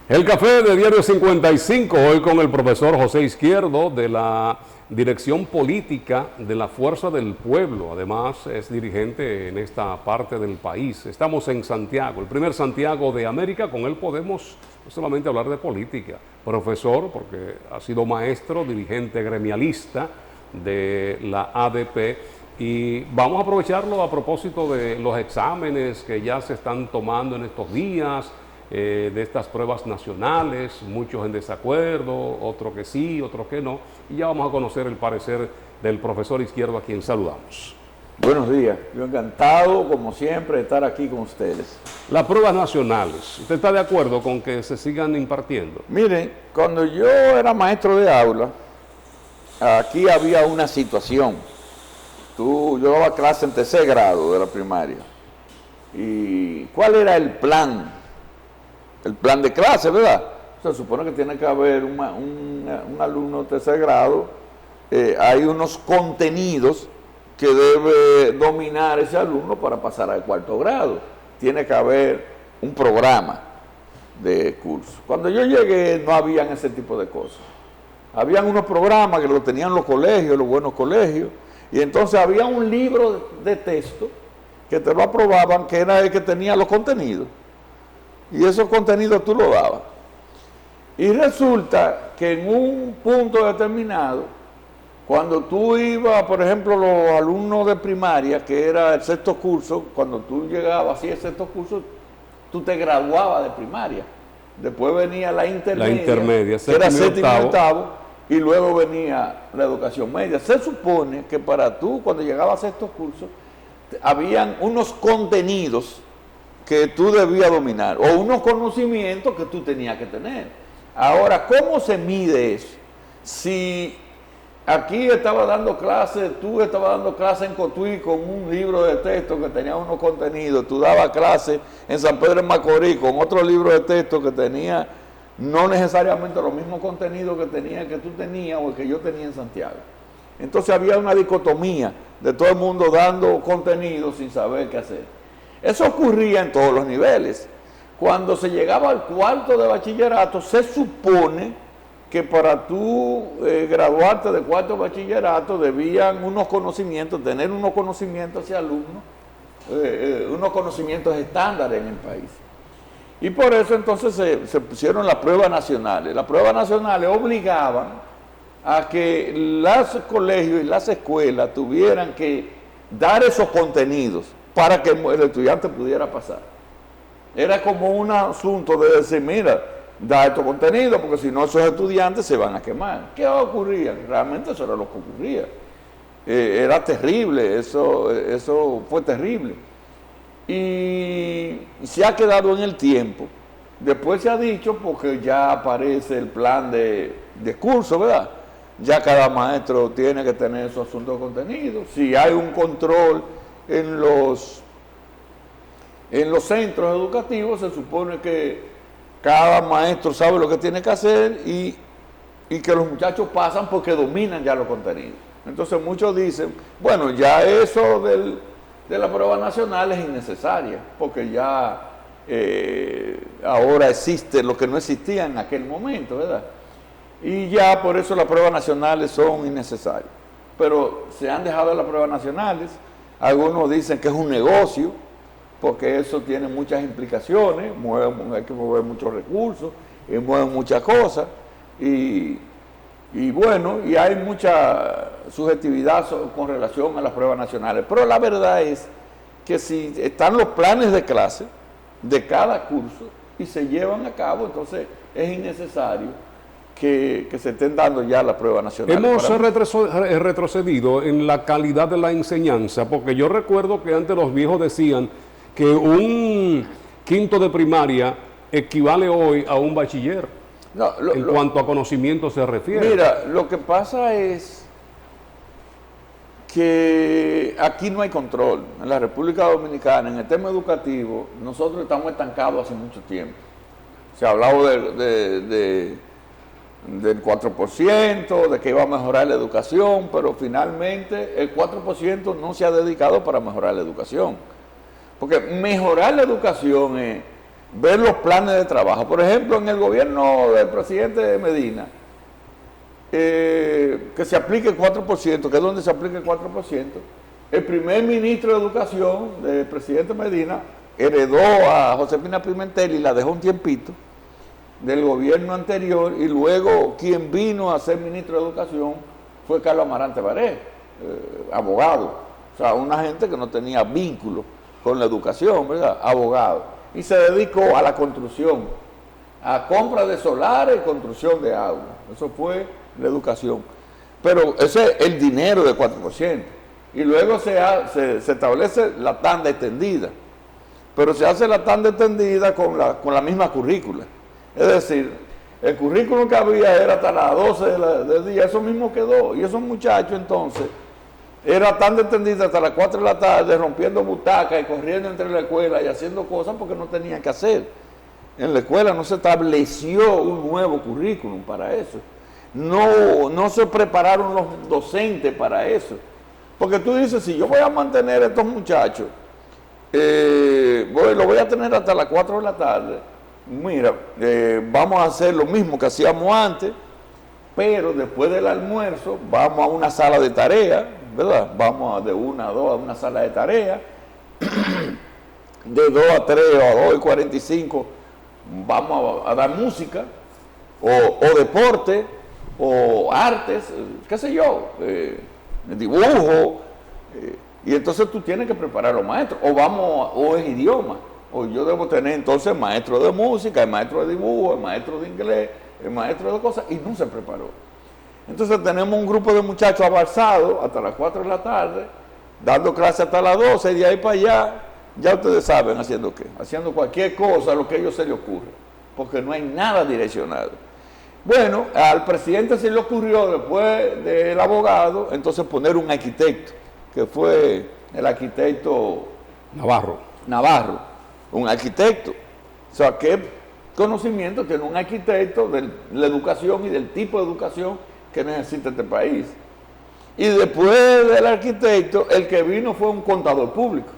El café de Diario 55, hoy con el profesor José Izquierdo de la Dirección Política de la Fuerza del Pueblo. Además es dirigente en esta parte del país. Estamos en Santiago, el primer Santiago de América. Con él podemos no solamente hablar de política, profesor, porque ha sido maestro, dirigente gremialista de la ADP. Y vamos a aprovecharlo a propósito de los exámenes que ya se están tomando en estos días, de estas pruebas nacionales, muchos en desacuerdo, otros que sí, otros que no, y ya vamos a conocer el parecer del profesor Izquierdo, a quien saludamos. Buenos días, yo encantado, como siempre, de estar aquí con ustedes. Las pruebas nacionales, ¿usted está de acuerdo con que se sigan impartiendo? Miren, cuando yo era maestro de aula, aquí había una situación. Yo daba clase en tercer grado de la primaria. ¿Y cuál era el plan? El plan de clase, ¿verdad? Se supone que tiene que haber un alumno de tercer grado, hay unos contenidos que debe dominar ese alumno para pasar al cuarto grado. Tiene que haber un programa de curso. Cuando yo llegué no habían ese tipo de cosas. Habían unos programas que lo tenían los colegios, los buenos colegios, y entonces había un libro de texto que te lo aprobaban, que era el que tenía los contenidos. Y esos contenidos tú lo dabas. Y resulta que en un punto determinado, cuando tú ibas, por ejemplo, los alumnos de primaria, que era el sexto curso, cuando tú llegabas así al sexto curso, tú te graduabas de primaria. Después venía la intermedia, que era séptimo y octavo, y luego venía la educación media. Se supone que para tú, cuando llegabas a sexto curso, habían unos contenidos que tú debías dominar, o unos conocimientos que tú tenías que tener. Ahora, ¿cómo se mide eso? Si aquí estaba dando clases, tú estabas dando clases en Cotuí con un libro de texto que tenía unos contenidos, tú dabas clases en San Pedro de Macorís con otro libro de texto que tenía no necesariamente los mismos contenidos que tú tenías o el que yo tenía en Santiago. Entonces había una dicotomía de todo el mundo dando contenido sin saber qué hacer. Eso ocurría en todos los niveles. Cuando se llegaba al cuarto de bachillerato, se supone que para tú graduarte de cuarto de bachillerato debían unos conocimientos, tener unos conocimientos hacia alumnos, unos conocimientos estándares en el país. Y por eso entonces se pusieron las pruebas nacionales. Las pruebas nacionales obligaban a que los colegios y las escuelas tuvieran que dar esos contenidos para que el estudiante pudiera pasar. Era como un asunto de decir, mira, da estos contenidos, porque si no esos estudiantes se van a quemar. ¿Qué ocurría? Realmente eso era lo que ocurría. Era terrible, eso fue terrible. Y se ha quedado en el tiempo. Después se ha dicho, porque ya aparece el plan de curso, ¿verdad? Ya cada maestro tiene que tener su asunto de contenido. Si hay un control en los centros educativos, se supone que cada maestro sabe lo que tiene que hacer y que los muchachos pasan porque dominan ya los contenidos. Entonces muchos dicen, bueno, ya eso de la prueba nacional es innecesaria, porque ya ahora existe lo que no existía en aquel momento, ¿verdad? Y ya por eso las pruebas nacionales son innecesarias. Pero se han dejado las pruebas nacionales. Algunos dicen que es un negocio, porque eso tiene muchas implicaciones, hay que mover muchos recursos, y mueven muchas cosas, y bueno, y hay mucha subjetividad con relación a las pruebas nacionales. Pero la verdad es que si están los planes de clase de cada curso y se llevan a cabo, entonces es innecesario que se estén dando ya las pruebas nacionales. Hemos retrocedido en la calidad de la enseñanza, porque yo recuerdo que antes los viejos decían que un quinto de primaria equivale hoy a un bachiller, en cuanto a conocimiento se refiere. Mira, lo que pasa es que aquí no hay control. En la República Dominicana, en el tema educativo, nosotros estamos estancados hace mucho tiempo. Se ha hablado del 4%, de que iba a mejorar la educación, pero finalmente el 4% no se ha dedicado para mejorar la educación. Porque mejorar la educación es ver los planes de trabajo. Por ejemplo, en el gobierno del presidente Medina, que se aplique el 4%, que es donde se aplica el 4%, el primer ministro de Educación del presidente Medina heredó a Josefina Pimentel y la dejó un tiempito del gobierno anterior, y luego quien vino a ser ministro de Educación fue Carlos Amarante Baré, abogado, o sea, una gente que no tenía vínculo con la educación, ¿verdad? Abogado, y se dedicó a la construcción, a compra de solares y construcción de agua. Eso fue la educación. Pero ese es el dinero del 4%. Y luego se establece la tanda extendida. Pero se hace la tanda extendida con la misma currícula. Es decir, el currículum que había era hasta las 12 del día, eso mismo quedó. Y esos muchachos entonces, era tanda extendida hasta las 4 de la tarde, rompiendo butacas y corriendo entre la escuela y haciendo cosas porque no tenían que hacer. En la escuela no se estableció un nuevo currículum para eso. No se prepararon los docentes para eso. Porque tú dices, si yo voy a mantener a estos muchachos, lo voy a tener hasta las 4 de la tarde, mira, vamos a hacer lo mismo que hacíamos antes, pero después del almuerzo vamos a una sala de tarea, ¿verdad? Vamos de 1 a 2 a una sala de tarea, de 2 a 3 o a 2 y 45 vamos a dar música, o deporte, o artes, qué sé yo, dibujo, y entonces tú tienes que preparar a los maestros, o es idioma, o yo debo tener entonces maestro de música, el maestro de dibujo, el maestro de inglés, el maestro de cosas, y no se preparó. Entonces tenemos un grupo de muchachos avanzados hasta las 4 de la tarde, dando clases hasta las 12, y de ahí para allá, ya ustedes saben haciendo qué, haciendo cualquier cosa, lo que a ellos se les ocurre, porque no hay nada direccionado. Bueno, al presidente se le ocurrió, después del abogado, entonces poner un arquitecto, que fue el arquitecto Navarro, un arquitecto. O sea, ¿qué conocimiento tiene un arquitecto de la educación y del tipo de educación que necesita este país? Y después del arquitecto, el que vino fue un contador público,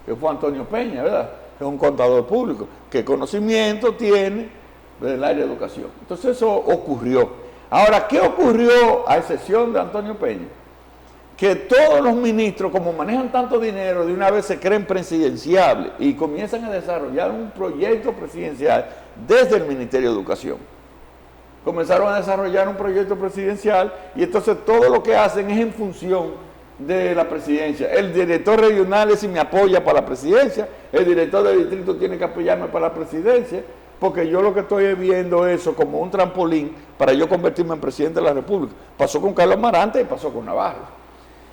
que fue Antonio Peña, ¿verdad? Que es un contador público, que conocimiento tiene del área de educación. Entonces eso ocurrió. Ahora, ¿qué ocurrió a excepción de Antonio Peña? Que todos los ministros, como manejan tanto dinero, de una vez se creen presidenciables y comienzan a desarrollar un proyecto presidencial desde el Ministerio de Educación. Comenzaron a desarrollar un proyecto presidencial y entonces todo lo que hacen es en función de la presidencia. El director regional es si me apoya para la presidencia, el director del distrito tiene que apoyarme para la presidencia, porque yo lo que estoy viendo eso como un trampolín para yo convertirme en presidente de la República. Pasó con Carlos Amarante y pasó con Navarro.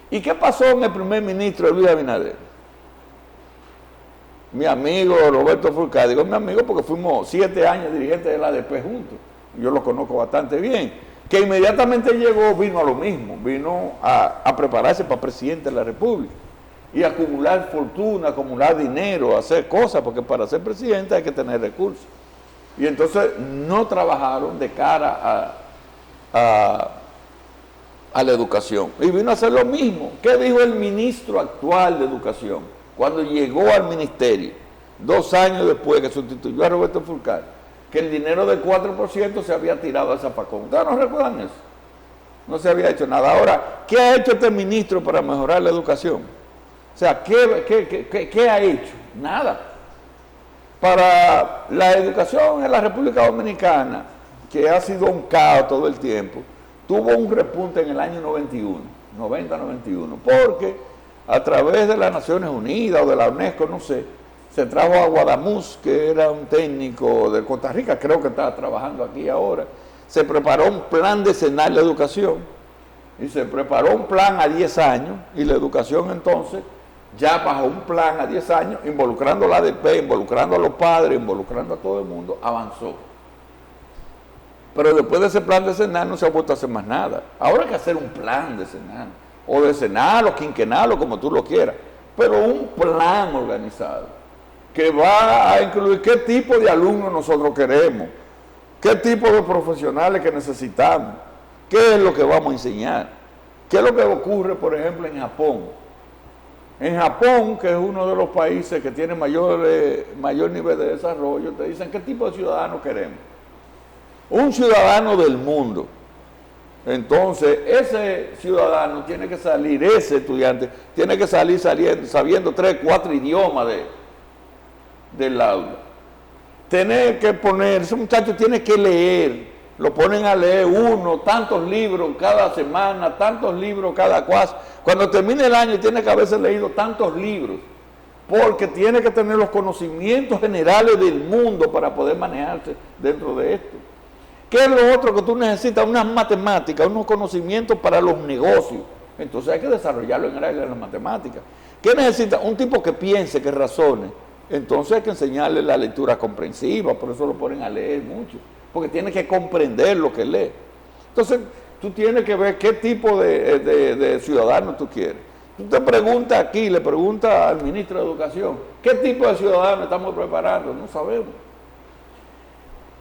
¿Y qué pasó en el primer ministro de Luis Abinader? Mi amigo Roberto Fulcar, digo mi amigo porque fuimos 7 años dirigentes de la ADP juntos, yo lo conozco bastante bien, que inmediatamente llegó, vino a lo mismo, vino a prepararse para presidente de la República y acumular fortuna, acumular dinero, hacer cosas, porque para ser presidente hay que tener recursos. Y entonces no trabajaron de cara a la educación. Y vino a hacer lo mismo. ¿Qué dijo el ministro actual de Educación cuando llegó al ministerio, 2 años después que sustituyó a Roberto Fulcar? Que el dinero del 4% se había tirado al zafacón. ¿Ustedes no recuerdan eso? No se había hecho nada. Ahora, ¿qué ha hecho este ministro para mejorar la educación? O sea, ¿qué ha hecho? Nada. Para la educación en la República Dominicana, que ha sido un caos todo el tiempo, tuvo un repunte en el año 90-91, porque a través de las Naciones Unidas o de la UNESCO, no sé, se trajo a Guadamuz, que era un técnico de Costa Rica, creo que está trabajando aquí ahora, se preparó un plan decenal de educación, y se preparó un plan a 10 años, y la educación entonces, ya bajo un plan a 10 años, involucrando a la ADP, involucrando a los padres, involucrando a todo el mundo, avanzó. Pero después de ese plan decenal no se ha vuelto a hacer más nada. Ahora hay que hacer un plan decenal, o decenal, o quinquenal, o como tú lo quieras, pero un plan organizado, que va a incluir qué tipo de alumnos nosotros queremos, qué tipo de profesionales que necesitamos, qué es lo que vamos a enseñar, qué es lo que ocurre, por ejemplo, en Japón. En Japón, que es uno de los países que tiene mayor nivel de desarrollo, te dicen qué tipo de ciudadano queremos. Un ciudadano del mundo. Entonces, ese ciudadano tiene que salir, ese estudiante, tiene que salir sabiendo 3, 4 idiomas del aula. Tener que poner, ese muchacho tiene que leer, lo ponen a leer tantos libros cada semana, tantos libros cada cuas. Cuando termine el año tiene que haberse leído tantos libros, porque tiene que tener los conocimientos generales del mundo para poder manejarse dentro de esto. ¿Qué es lo otro que tú necesitas? Unas matemáticas, unos conocimientos para los negocios. Entonces hay que desarrollarlo en el área de las matemáticas. ¿Qué necesita? Un tipo que piense, que razone. Entonces hay que enseñarle la lectura comprensiva, por eso lo ponen a leer mucho, porque tiene que comprender lo que lee. Entonces tú tienes que ver qué tipo de ciudadano tú quieres. Tú te preguntas aquí, le preguntas al ministro de Educación, ¿qué tipo de ciudadano estamos preparando? No sabemos.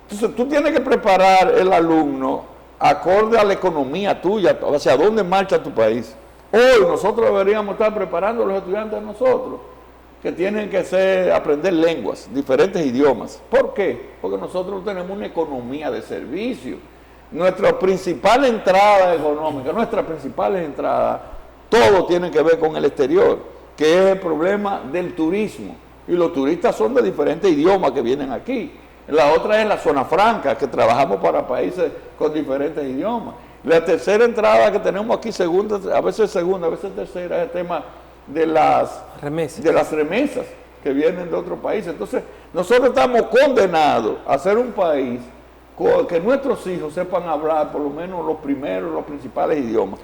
Entonces tú tienes que preparar el alumno acorde a la economía tuya, hacia dónde marcha tu país. Hoy nosotros deberíamos estar preparando a los estudiantes de nosotros, que tienen que aprender lenguas, diferentes idiomas. ¿Por qué? Porque nosotros tenemos una economía de servicio. Nuestra principal entrada económica, nuestras principales entradas, todo tiene que ver con el exterior, que es el problema del turismo. Y los turistas son de diferentes idiomas que vienen aquí. La otra es la zona franca, que trabajamos para países con diferentes idiomas. La tercera entrada que tenemos aquí, a veces tercera, es el tema de las remesas que vienen de otro país. Entonces, nosotros estamos condenados a ser un país que nuestros hijos sepan hablar por lo menos los principales idiomas.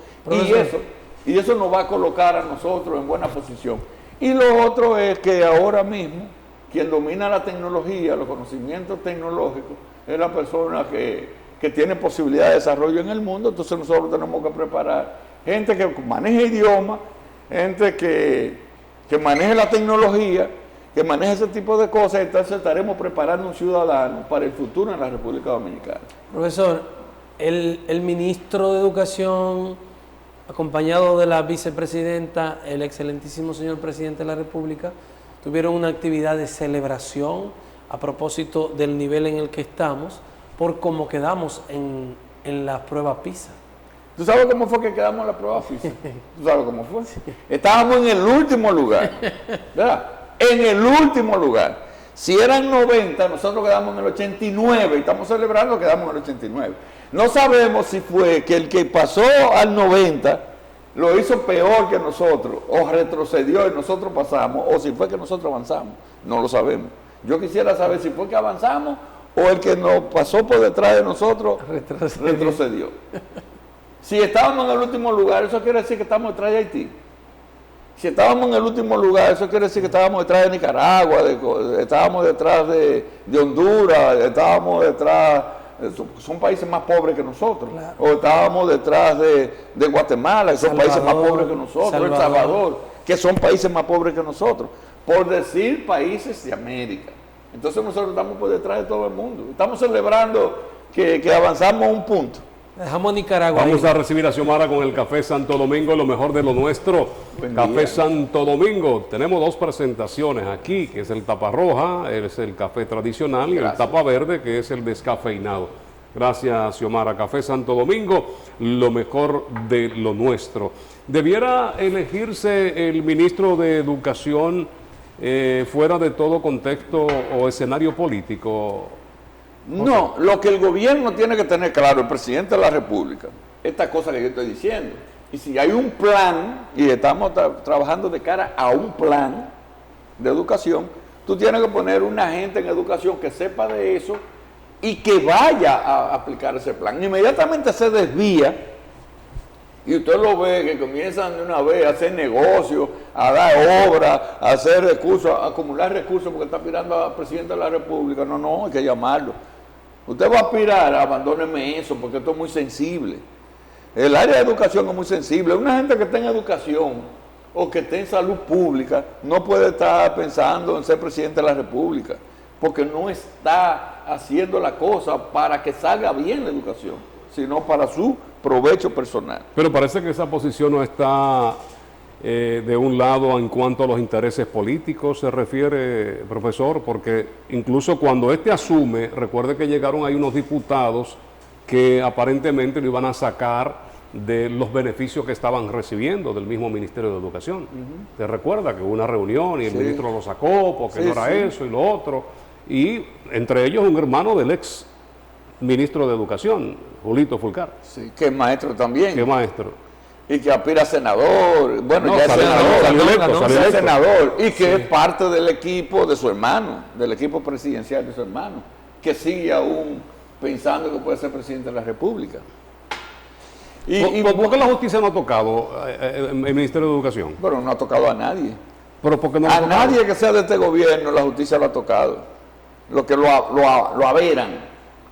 Y eso nos va a colocar a nosotros en buena posición. Y lo otro es que ahora mismo, quien domina la tecnología, los conocimientos tecnológicos, es la persona que tiene posibilidad de desarrollo en el mundo. Entonces nosotros tenemos que preparar gente que maneje idiomas, gente que maneje la tecnología, que maneje ese tipo de cosas. Entonces estaremos preparando un ciudadano para el futuro en la República Dominicana. Profesor, el ministro de Educación, acompañado de la vicepresidenta, el excelentísimo señor presidente de la República, tuvieron una actividad de celebración a propósito del nivel en el que estamos, por cómo quedamos en la prueba PISA. ¿Tú sabes cómo fue que quedamos en la prueba PISA? ¿Tú sabes cómo fue? Estábamos en el último lugar, ¿verdad? En el último lugar. Si eran 90, nosotros quedamos en el 89 y estamos celebrando que quedamos en el 89. No sabemos si fue que el que pasó al 90 lo hizo peor que nosotros, o retrocedió y nosotros pasamos, o si fue que nosotros avanzamos. No lo sabemos. Yo quisiera saber si fue que avanzamos o el que nos pasó por detrás de nosotros retrocedió. Si estábamos en el último lugar, eso quiere decir que estamos detrás de Haití. Si estábamos en el último lugar, eso quiere decir que estábamos detrás de Nicaragua, estábamos detrás de Honduras, estábamos detrás, son países más pobres que nosotros. Claro. O estábamos detrás de Guatemala, que son países más pobres que nosotros, El Salvador, que son países más pobres que nosotros. Por decir países de América. Entonces nosotros estamos por detrás de todo el mundo. Estamos celebrando que avanzamos un punto. Dejamos Nicaragua. Vamos a recibir a Xiomara con el Café Santo Domingo, lo mejor de lo nuestro. Buen Café día. Santo Domingo. Tenemos dos presentaciones aquí, que es el tapa roja, es el café tradicional, y el tapa verde, que es el descafeinado. Gracias, Xiomara. Café Santo Domingo, lo mejor de lo nuestro. ¿Debiera elegirse el ministro de Educación fuera de todo contexto o escenario político? No, lo que el gobierno tiene que tener claro, el presidente de la República, esta cosa que yo estoy diciendo. Y si hay un plan, y estamos trabajando de cara a un plan de educación, tú tienes que poner una gente en educación que sepa de eso y que vaya a aplicar ese plan. Inmediatamente se desvía, y usted lo ve, que comienzan de una vez a hacer negocios, a dar obras, a hacer recursos, a acumular recursos porque está aspirando a presidente de la República. No, hay que llamarlo. Usted va a aspirar, abandóneme eso, porque esto es muy sensible. El área de educación es muy sensible. Una gente que está en educación o que esté en salud pública no puede estar pensando en ser presidente de la República, porque no está haciendo la cosa para que salga bien la educación, sino para su provecho personal. Pero parece que esa posición no está de un lado en cuanto a los intereses políticos se refiere, profesor, porque incluso cuando este asume, recuerde que llegaron ahí unos diputados que aparentemente lo iban a sacar de los beneficios que estaban recibiendo del mismo Ministerio de Educación. ¿Te recuerda que hubo una reunión y el ministro lo sacó porque no era eso y lo otro? Y entre ellos un hermano del ex ministro de Educación, Julito Fulcar. Sí, que es maestro también. Que maestro. Y que aspira a senador. Bueno, No, ya es senador. salió electo. Senador. Y que es parte del equipo de su hermano, del equipo presidencial de su hermano, que sigue aún pensando que puede ser presidente de la República. ¿Por qué la justicia no ha tocado el Ministerio de Educación? Pero no ha tocado a nadie. ¿Pero por qué no A nadie que sea de este gobierno la justicia lo ha tocado. Lo que lo averan.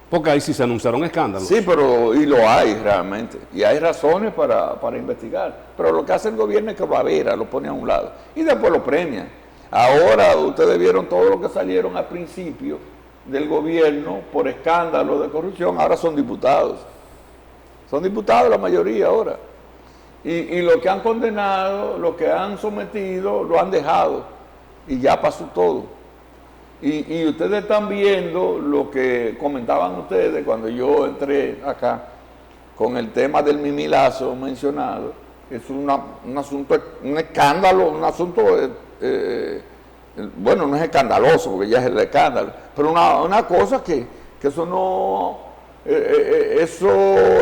Porque ahí sí se anunciaron escándalos. Sí, pero y lo hay realmente. Y hay razones para investigar. Pero lo que hace el gobierno es que lo avera, lo pone a un lado. Y después lo premia. Ahora ustedes vieron todo lo que salieron al principio del gobierno por escándalos de corrupción. Ahora son diputados. Son diputados la mayoría ahora. Y lo que han condenado, lo que han sometido, lo han dejado. Y ya pasó todo. Y ustedes están viendo lo que comentaban ustedes cuando yo entré acá con el tema del mimilazo mencionado. Es un asunto, un escándalo, un asunto, bueno, no es escandaloso porque ya es el escándalo, pero una cosa que eso no... eso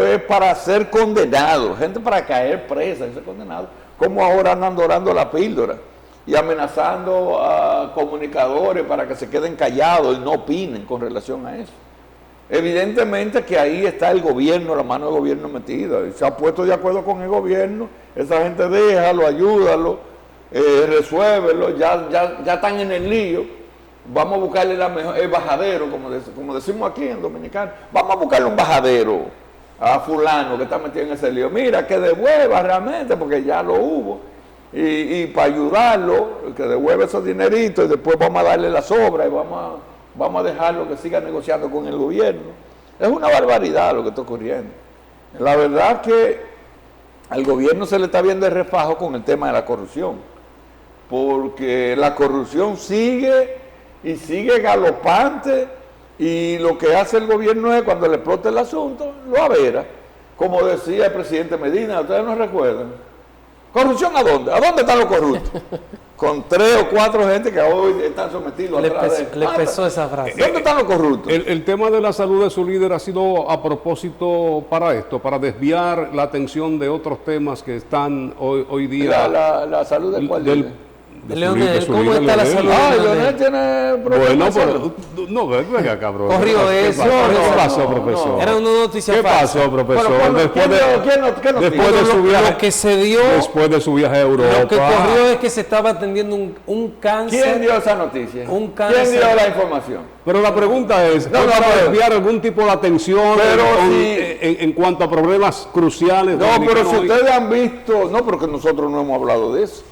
es para ser condenado, gente para caer presa y ser condenado, como ahora andan dorando la píldora y amenazando a comunicadores para que se queden callados y no opinen con relación a eso. Evidentemente que ahí está el gobierno, la mano del gobierno metida, y se ha puesto de acuerdo con el gobierno, esa gente déjalo, ayúdalo, resuélvelo, ya están en el lío. Vamos a buscarle el bajadero, como decimos aquí en Dominicano. Vamos a buscarle un bajadero a fulano que está metido en ese lío. Mira, que devuelva realmente, porque ya lo hubo. Y para ayudarlo, que devuelva esos dineritos y después vamos a darle las obras y vamos a dejarlo que siga negociando con el gobierno. Es una barbaridad lo que está ocurriendo. La verdad que al gobierno se le está viendo el refajo con el tema de la corrupción. Porque la corrupción sigue... y sigue galopante, y lo que hace el gobierno es, cuando le explota el asunto, lo avera. Como decía el presidente Medina, ustedes no recuerdan. ¿Corrupción a dónde? ¿A dónde están los corruptos? Con 3 o 4 gente que hoy están sometidos le pesó esa frase. ¿Dónde están los corruptos? El tema de la salud de su líder ha sido a propósito para esto, para desviar la atención de otros temas que están hoy día. La salud de cuál líder? Leonel, ¿cómo está la salud? Leonel tiene problemas de salud. No, venga, cabrón. Corrió eso. ¿Qué pasó, profesor? Era una noticia ¿Qué falsa. pasó, profesor? Después de su viaje, lo que se dio, después de su viaje a Europa. lo que corrió es que se estaba atendiendo un cáncer. ¿Quién dio esa noticia? Un cáncer. ¿Quién dio la información? Pero la pregunta es, ¿no para desviar algún tipo de atención en cuanto a problemas cruciales? No, pero si ustedes han visto, no, porque nosotros no hemos hablado de eso.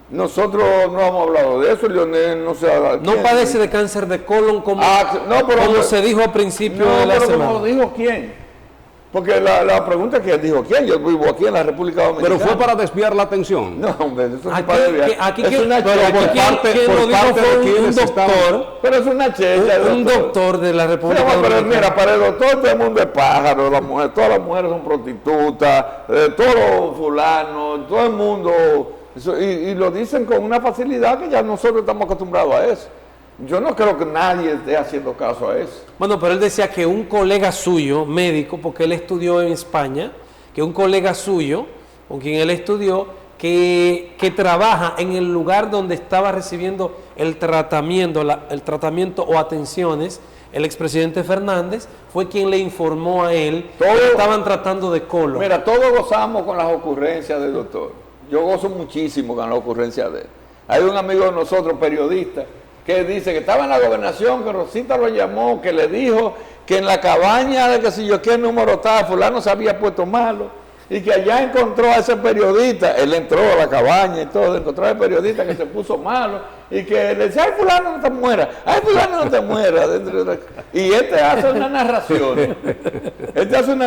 Nosotros no hemos hablado de eso, Leonel no se ha... No padece de cáncer de colon como se dijo al principio de la semana. ¿Cómo dijo quién? Porque la pregunta es quién dijo quién. Yo vivo aquí en la República Dominicana. Pero fue para desviar la atención. No, hombre, eso Aquí, es para desviar. es una pero es una checha. Un doctor de la República Dominicana. Pero mira, para el doctor todo el mundo es pájaro, todas las mujeres son prostitutas, todos los fulanos, todo el mundo... Y lo dicen con una facilidad que ya nosotros estamos acostumbrados a eso. Yo no creo que nadie esté haciendo caso a eso. Bueno, pero él decía que un colega suyo, médico, porque él estudió en España, que un colega suyo, con quien él estudió, que trabaja en el lugar donde estaba recibiendo el tratamiento o atenciones, el expresidente Fernández, fue quien le informó a él que estaban tratando de colon. Mira, todos gozamos con las ocurrencias del doctor. Yo gozo muchísimo con la ocurrencia de él. Hay un amigo de nosotros, periodista, que dice que estaba en la gobernación, que Rosita lo llamó, que le dijo que en la cabaña de que si yo qué número estaba, fulano se había puesto malo, y que allá encontró a ese periodista, él entró a la cabaña y todo, encontró a ese periodista que se puso malo, y que le decía, ay fulano no te muera, ay fulano no te muera. Y este hace unas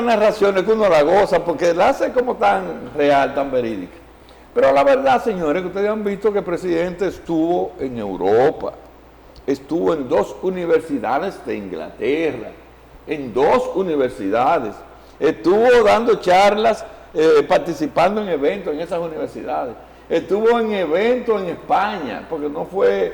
narraciones, que uno la goza, porque la hace como tan real, tan verídica. Pero la verdad, señores, que ustedes han visto que el presidente estuvo en Europa, estuvo en 2 universidades de Inglaterra, en 2 universidades, estuvo dando charlas, participando en eventos en esas universidades, estuvo en eventos en España, porque no fue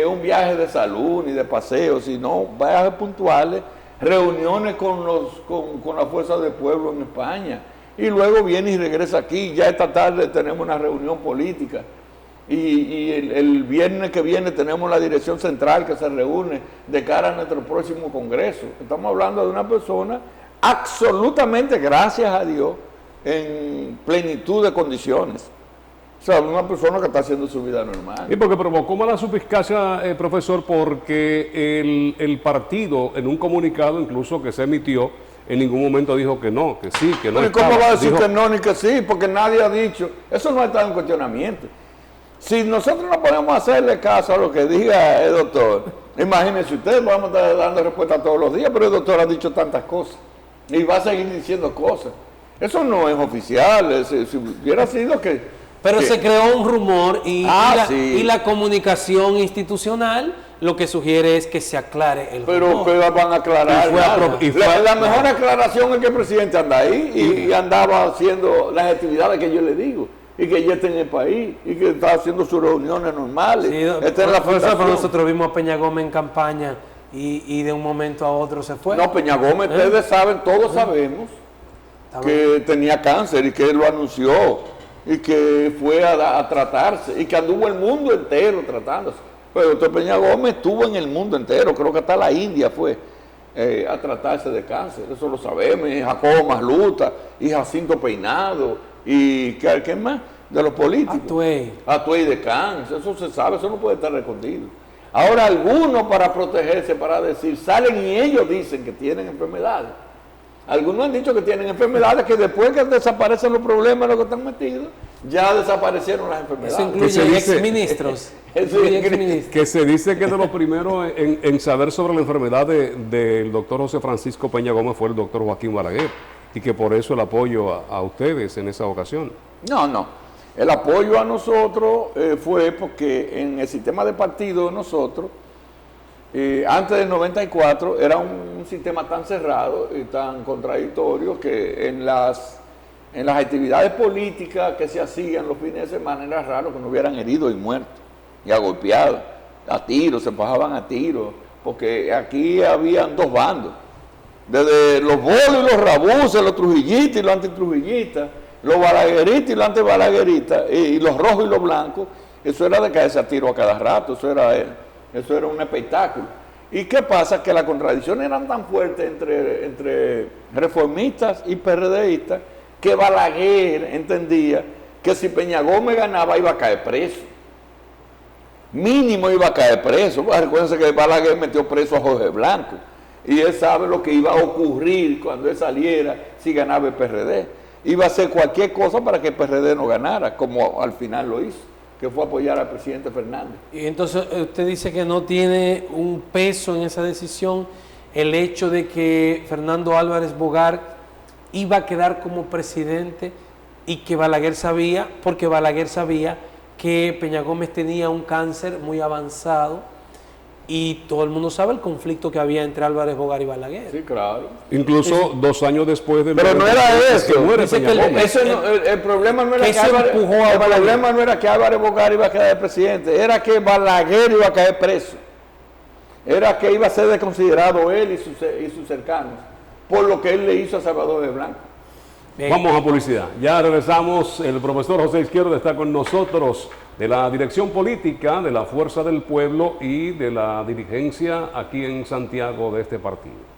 un viaje de salud ni de paseo, sino viajes puntuales, reuniones con la Fuerza del Pueblo en España, y luego viene y regresa aquí. Ya esta tarde tenemos una reunión política, y el viernes que viene tenemos la dirección central que se reúne de cara a nuestro próximo congreso. Estamos hablando de una persona absolutamente, gracias a Dios, en plenitud de condiciones. O sea, una persona que está haciendo su vida normal. Y porque provocó mala suspicacia, profesor, porque el partido, en un comunicado incluso que se emitió, en ningún momento dijo que no, que sí, que no. ¿Y cómo va a decir que no ni que sí? Porque nadie ha dicho. Eso no está en cuestionamiento. Si nosotros no podemos hacerle caso a lo que diga el doctor, imagínense ustedes, vamos a estar dando respuesta todos los días, pero el doctor ha dicho tantas cosas y va a seguir diciendo cosas. Eso no es oficial. Si hubiera sido que... Pero se creó un rumor sí. y la comunicación institucional lo que sugiere es que se aclare el rumor. Pero van a aclarar. La mejor aclaración es que el presidente anda ahí y andaba haciendo las actividades que yo le digo, y que ya está en el país y que está haciendo sus reuniones normales. Sí, esta es la fundación. Nosotros vimos a Peña Gómez en campaña y de un momento a otro se fue. No, Peña Gómez, ustedes saben, todos sabemos que tenía cáncer y que él lo anunció y que fue a tratarse y que anduvo el mundo entero tratándose. Pero el doctor Peña Gómez estuvo en el mundo entero, creo que hasta la India fue a tratarse de cáncer, eso lo sabemos, y Jacobo Masluta, y Jacinto Peinado, y ¿qué más? De los políticos. Atuey de cáncer, eso se sabe, eso no puede estar escondido. Ahora algunos para protegerse, para decir, salen y ellos dicen que tienen enfermedades. Algunos han dicho que tienen enfermedades que después que desaparecen los problemas en los que están metidos, ya desaparecieron las enfermedades. Eso incluye exministros. Que se dice que de los primeros en saber sobre la enfermedad del doctor José Francisco Peña Gómez fue el doctor Joaquín Balaguer, y que por eso el apoyo a ustedes en esa ocasión. No. El apoyo a nosotros fue porque en el sistema de partido de nosotros, antes del 94 era un sistema tan cerrado y tan contradictorio que en las actividades políticas que se hacían los fines de semana era raro que no hubieran heridos y muertos y agolpeados, a tiros, se bajaban a tiros, porque aquí habían 2 bandos, desde los bolos y los rabuces, los trujillistas y los antitrujillistas, los balagueristas y los antibalagueristas, y los rojos y los blancos. Eso era de caerse a tiro a cada rato, eso era un espectáculo. ¿Y qué pasa? Que las contradicciones eran tan fuertes entre reformistas y PRDistas que Balaguer entendía que si Peña Gómez ganaba iba a caer preso. Mínimo iba a caer preso. Recuérdense que Balaguer metió preso a Jorge Blanco. Y él sabe lo que iba a ocurrir cuando él saliera si ganaba el PRD. Iba a hacer cualquier cosa para que el PRD no ganara, como al final lo hizo, que fue apoyar al presidente Fernández. Y entonces usted dice que no tiene un peso en esa decisión el hecho de que Fernando Álvarez Bogar iba a quedar como presidente y que Balaguer sabía, porque Balaguer sabía que Peña Gómez tenía un cáncer muy avanzado y todo el mundo sabe el conflicto que había entre Álvarez Bogar y Balaguer. Sí, claro. Incluso 2 años después de... Pero no era eso. El problema no era que Álvarez Bogar iba a quedar presidente, era que Balaguer iba a caer preso. Era que iba a ser desconsiderado él y sus cercanos por lo que él le hizo a Salvador de Blanco. Bien. Vamos a publicidad. Ya regresamos. El profesor José Izquierdo está con nosotros, de la Dirección Política de la Fuerza del Pueblo y de la dirigencia aquí en Santiago de este partido.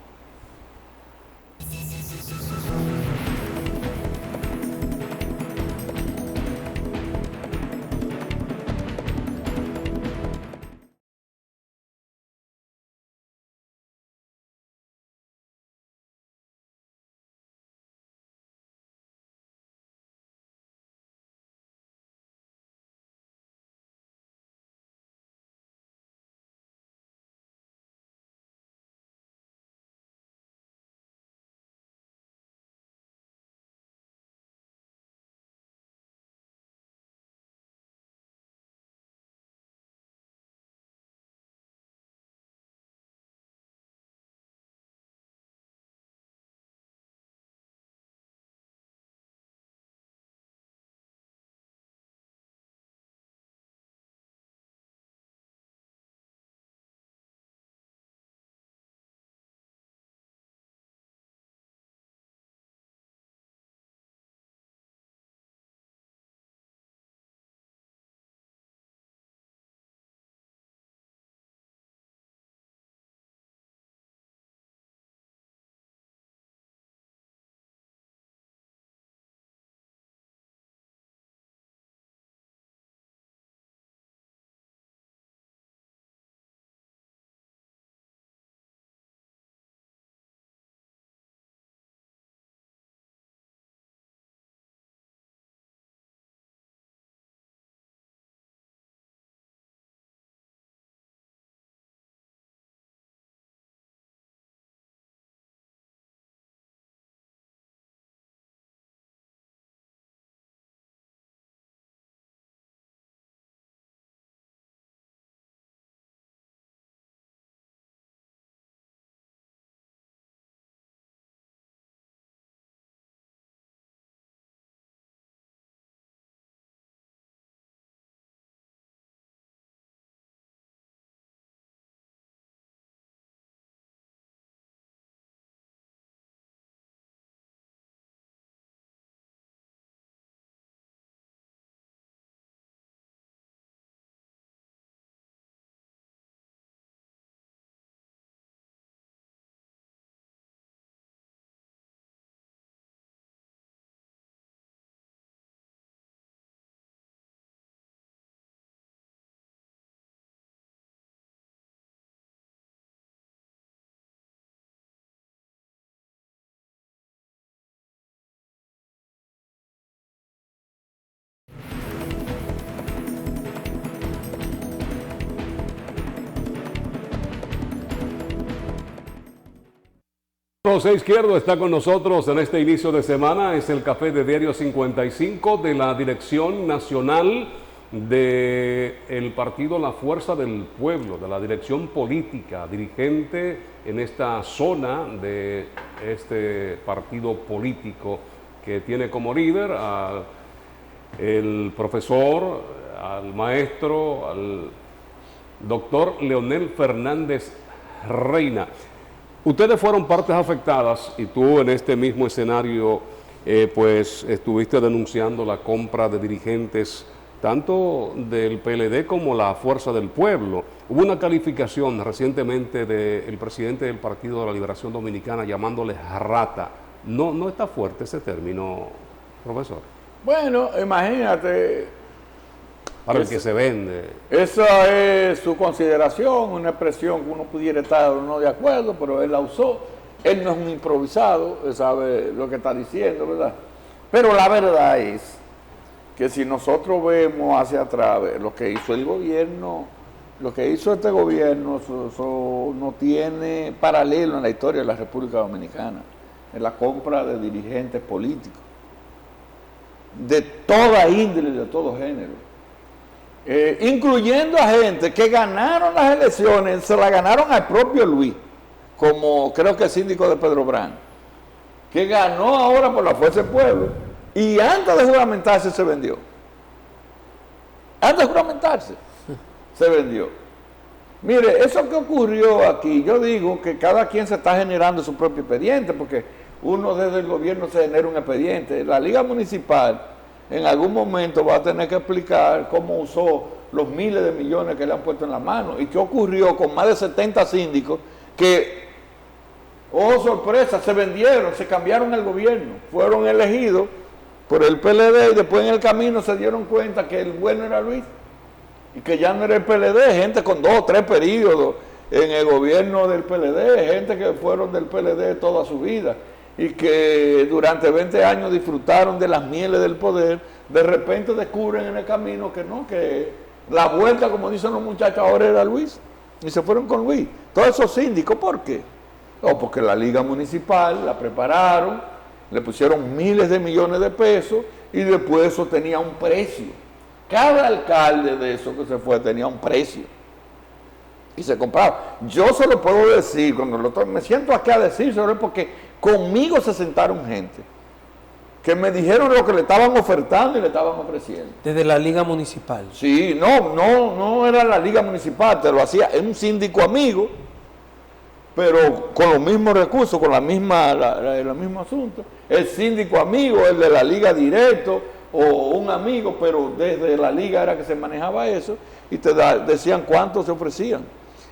José Izquierdo está con nosotros en este inicio de semana. Es el café de Diario 55 de la Dirección Nacional del Partido La Fuerza del Pueblo, de la dirección política, dirigente en esta zona de este partido político que tiene como líder al profesor, al maestro, al doctor Leonel Fernández Reina. Ustedes fueron partes afectadas y tú en este mismo escenario pues estuviste denunciando la compra de dirigentes tanto del PLD como la Fuerza del Pueblo. Hubo una calificación recientemente del presidente del Partido de la Liberación Dominicana llamándole rata. No está fuerte ese término, profesor. Bueno, imagínate. Para el que se vende. Esa es su consideración, una expresión que uno pudiera estar o no de acuerdo, pero él la usó. Él no es un improvisado, él sabe lo que está diciendo, ¿verdad? Pero la verdad es que si nosotros vemos hacia atrás lo que hizo el gobierno, lo que hizo este gobierno, eso no tiene paralelo en la historia de la República Dominicana, en la compra de dirigentes políticos, de toda índole, de todo género. Incluyendo a gente que ganaron las elecciones, se la ganaron al propio Luis, como creo que el síndico de Pedro Brán, que ganó ahora por la Fuerza del Pueblo, y antes de juramentarse se vendió. Antes de juramentarse se vendió. Mire, eso que ocurrió aquí, yo digo que cada quien se está generando su propio expediente, porque uno desde el gobierno se genera un expediente. La Liga Municipal en algún momento va a tener que explicar cómo usó los miles de millones que le han puesto en la mano y qué ocurrió con más de 70 síndicos que, oh sorpresa, se vendieron, se cambiaron el gobierno, fueron elegidos por el PLD y después en el camino se dieron cuenta que el bueno era Luis y que ya no era el PLD, gente con 2 o 3 periodos en el gobierno del PLD, gente que fueron del PLD toda su vida y que durante 20 años disfrutaron de las mieles del poder, de repente descubren en el camino que no, que la vuelta, como dicen los muchachos, ahora era Luis, y se fueron con Luis. Todos esos síndicos, ¿por qué? Porque la Liga Municipal la prepararon, le pusieron miles de millones de pesos, y después eso tenía un precio. Cada alcalde de eso que se fue tenía un precio. Y se compraba. Yo se lo puedo decir, cuando me siento aquí a decírselo, porque conmigo se sentaron gente que me dijeron lo que le estaban ofertando y le estaban ofreciendo. Desde la Liga Municipal. Sí, no era la Liga Municipal, te lo hacía, es un síndico amigo, pero con los mismos recursos, con el mismo asunto. El síndico amigo, el de la Liga directo, o un amigo, pero desde la Liga era que se manejaba eso, y te decían cuánto se ofrecían.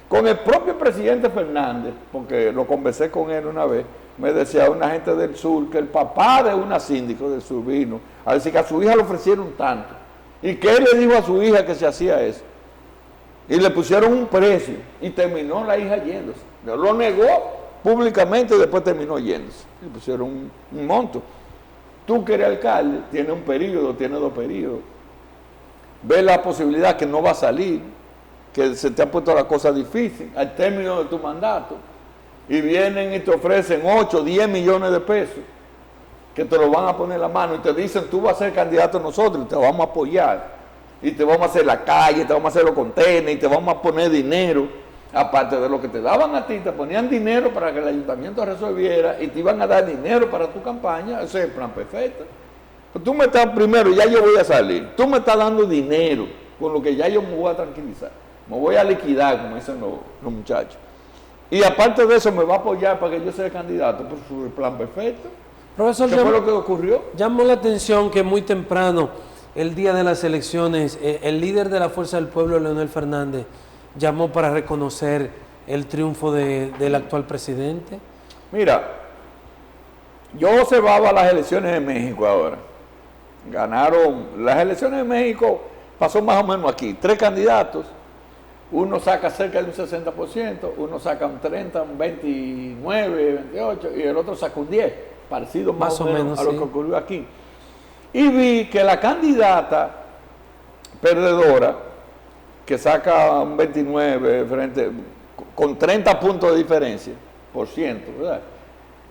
Con el propio presidente Fernández, porque lo conversé con él una vez, me decía una gente del sur que el papá de una síndico del sur vino a decir que a su hija le ofrecieron tanto y que él le dijo a su hija que se hacía eso y le pusieron un precio y terminó la hija yéndose. Lo negó públicamente y después terminó yéndose. Le pusieron un monto. Tú que eres alcalde, tienes un periodo, tienes 2 periodos, ves la posibilidad que no va a salir, que se te ha puesto la cosa difícil al término de tu mandato, y vienen y te ofrecen 8, 10 millones de pesos, que te lo van a poner en la mano, y te dicen, tú vas a ser candidato a nosotros, y te vamos a apoyar, y te vamos a hacer la calle, te vamos a hacer los contenedores, y te vamos a poner dinero, aparte de lo que te daban a ti, te ponían dinero para que el ayuntamiento resolviera, y te iban a dar dinero para tu campaña. Ese es el plan perfecto. Pero tú me estás, primero, ya yo voy a salir, tú me estás dando dinero, con lo que ya yo me voy a tranquilizar, me voy a liquidar, como dicen los muchachos. Y aparte de eso me va a apoyar para que yo sea candidato por su plan perfecto. Profesor, ¿Qué fue lo que ocurrió? Llamó la atención que muy temprano, el día de las elecciones, el líder de la Fuerza del Pueblo, Leonel Fernández, llamó para reconocer el triunfo del actual presidente. Mira, yo observaba las elecciones en México ahora. Ganaron las elecciones en México, pasó más o menos aquí, 3 candidatos. Uno saca cerca de un 60%, uno saca un 30, un 29, 28, y el otro saca un 10, parecido más o menos a lo que ocurrió aquí. Y vi que la candidata perdedora, que saca un 29 con 30 puntos de diferencia, ¿verdad?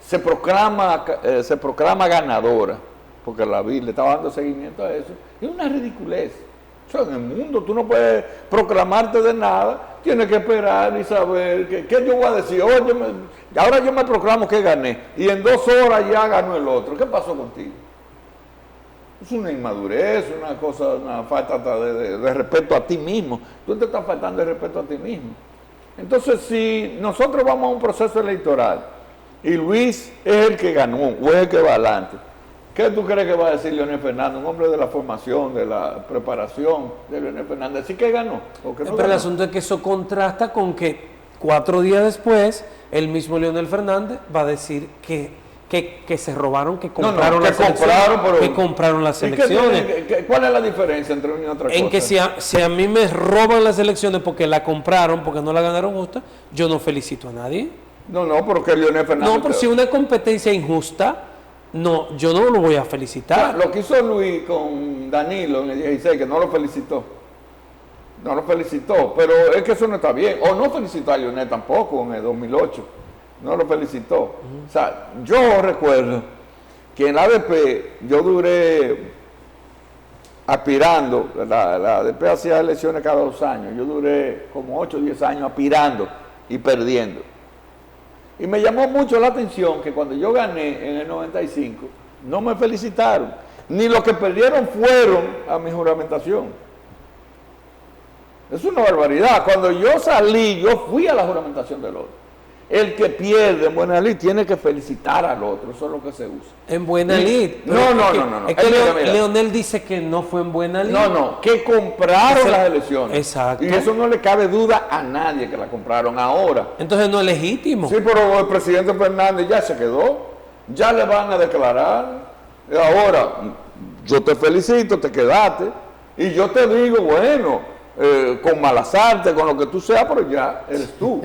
se proclama ganadora, porque la vi, le estaba dando seguimiento a eso, es una ridiculez. O sea, en el mundo tú no puedes proclamarte de nada, tienes que esperar y saber qué yo voy a decir. Oye, ahora yo me proclamo que gané, y en 2 horas ya ganó el otro. ¿Qué pasó contigo? Es una inmadurez, una cosa, una falta de respeto a ti mismo. Tú te estás faltando de respeto a ti mismo. Entonces, si nosotros vamos a un proceso electoral y Luis es el que ganó o es el que va adelante, ¿qué tú crees que va a decir Leonel Fernández, un hombre de la formación, de la preparación de Leonel Fernández? ¿Sí que ganó? ¿O que no Pero ganó? el asunto es que eso contrasta con que 4 días después el mismo Leonel Fernández va a decir que se robaron, que compraron las elecciones. Que compraron las elecciones. ¿Cuál es la diferencia entre una y otra cosa? En que si a mí me roban las elecciones porque la compraron, porque no la ganaron justa, yo no felicito a nadie. No, porque Leonel Fernández... No, pero si una competencia injusta, no, yo no lo voy a felicitar. Lo que hizo Luis con Danilo en el 16, que no lo felicitó. No lo felicitó, pero es que eso no está bien. O no felicitó a Leonel tampoco en el 2008. No lo felicitó. O sea, yo recuerdo que en la ADP yo duré aspirando, la ADP hacía elecciones cada 2 años, yo duré como 8 o 10 años aspirando y perdiendo. Y me llamó mucho la atención que cuando yo gané en el 95, no me felicitaron, ni los que perdieron fueron a mi juramentación. Es una barbaridad. Cuando yo salí, yo fui a la juramentación del otro. El que pierde en Buena Lid tiene que felicitar al otro, eso es lo que se usa. En Buena Lid. No. Es que Leonel dice que no fue en Buena Lid. No, que compraron las elecciones. Exacto. Y eso no le cabe duda a nadie que la compraron ahora. Entonces no es legítimo. Sí, pero el presidente Fernández ya se quedó, ya le van a declarar. Ahora, yo te felicito, te quedaste, y yo te digo, bueno, con malas artes, con lo que tú seas, pero ya eres tú.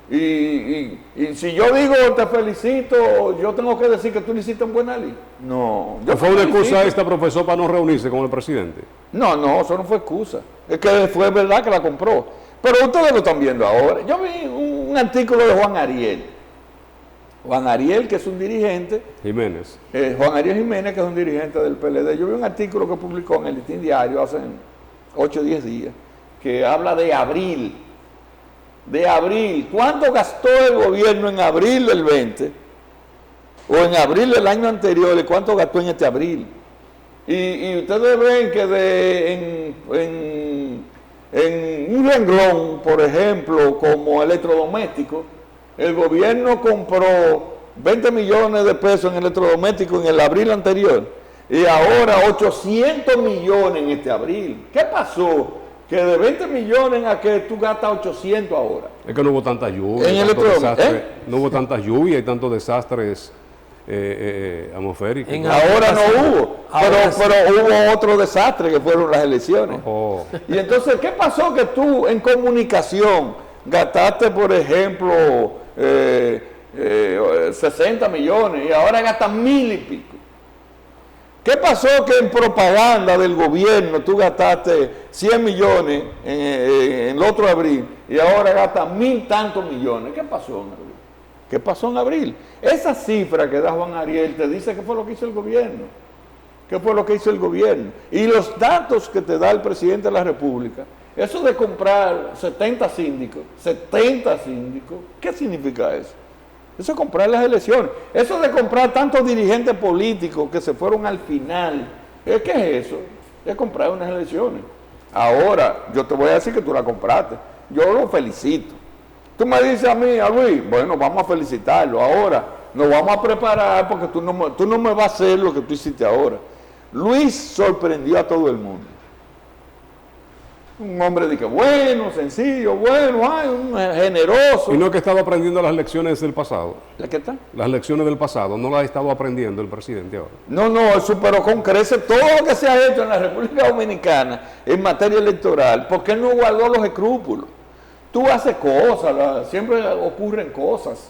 Y si yo digo te felicito, yo tengo que decir que tú lo hiciste en Buena Lid. No. ¿Fue una excusa esta, profesor, para no reunirse con el presidente? No, eso no fue excusa. Es que fue verdad que la compró. Pero ustedes lo están viendo ahora. Yo vi un artículo de Juan Ariel. Juan Ariel, que es un dirigente. Jiménez. Juan Ariel Jiménez, que es un dirigente del PLD. Yo vi un artículo que publicó en el Listín Diario hace 8 o 10 días, que habla de abril. ¿Cuánto gastó el gobierno en abril del 20? O en abril del año anterior, ¿y cuánto gastó en este abril? Y ustedes ven que en un renglón, por ejemplo, como electrodoméstico, el gobierno compró 20 millones de pesos en electrodomésticos en el abril anterior, y ahora 800 millones en este abril. ¿Qué pasó? Que de 20 millones a que tú gastas 800 ahora. Es que no hubo tanta lluvia, no hubo tantas lluvias y tantos desastres atmosféricos. Ahora no hubo, pero hubo otro desastre que fueron las elecciones. Y entonces, ¿qué pasó? Que tú en comunicación gastaste, por ejemplo, 60 millones y ahora gastas 1000 y pico. ¿Qué pasó que en propaganda del gobierno tú gastaste 100 millones en el otro abril y ahora gastas 1000 tantos millones? ¿Qué pasó en abril? ¿Qué pasó en abril? Esa cifra que da Juan Ariel te dice qué fue lo que hizo el gobierno. ¿Qué fue lo que hizo el gobierno? Y los datos que te da el presidente de la República, eso de comprar 70 síndicos, ¿qué significa eso? Eso es comprar las elecciones. Eso de comprar tantos dirigentes políticos que se fueron al final, ¿qué es eso? Es comprar unas elecciones. Ahora, yo te voy a decir que tú la compraste. Yo lo felicito. Tú me dices a mí, a Luis, bueno, vamos a felicitarlo. Ahora, nos vamos a preparar porque tú no me vas a hacer lo que tú hiciste ahora. Luis sorprendió a todo el mundo. Un hombre de que bueno, sencillo, generoso. ¿Y no es que estaba aprendiendo las lecciones del pasado? ¿La qué está? Las lecciones del pasado, ¿no las ha estado aprendiendo el presidente ahora? No, superó con creces todo lo que se ha hecho en la República Dominicana en materia electoral. ¿Por qué no guardó los escrúpulos? Tú haces cosas, siempre ocurren cosas.